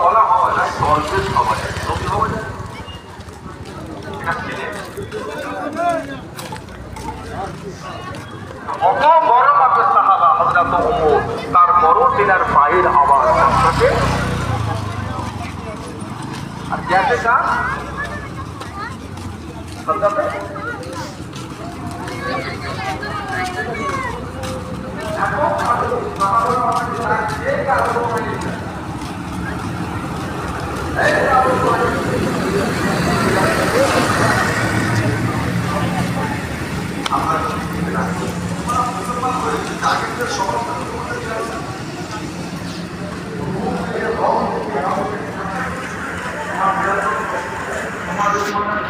বলা হয় না স্বর্গের হওয়া যায়, লোকে হওয়া যায় অত বড় মাপের সাহাবা হযরত ওমর, তারপরও তিনার পায়ের আওয়াজ থাকে। আর कैसे का समझा আপনার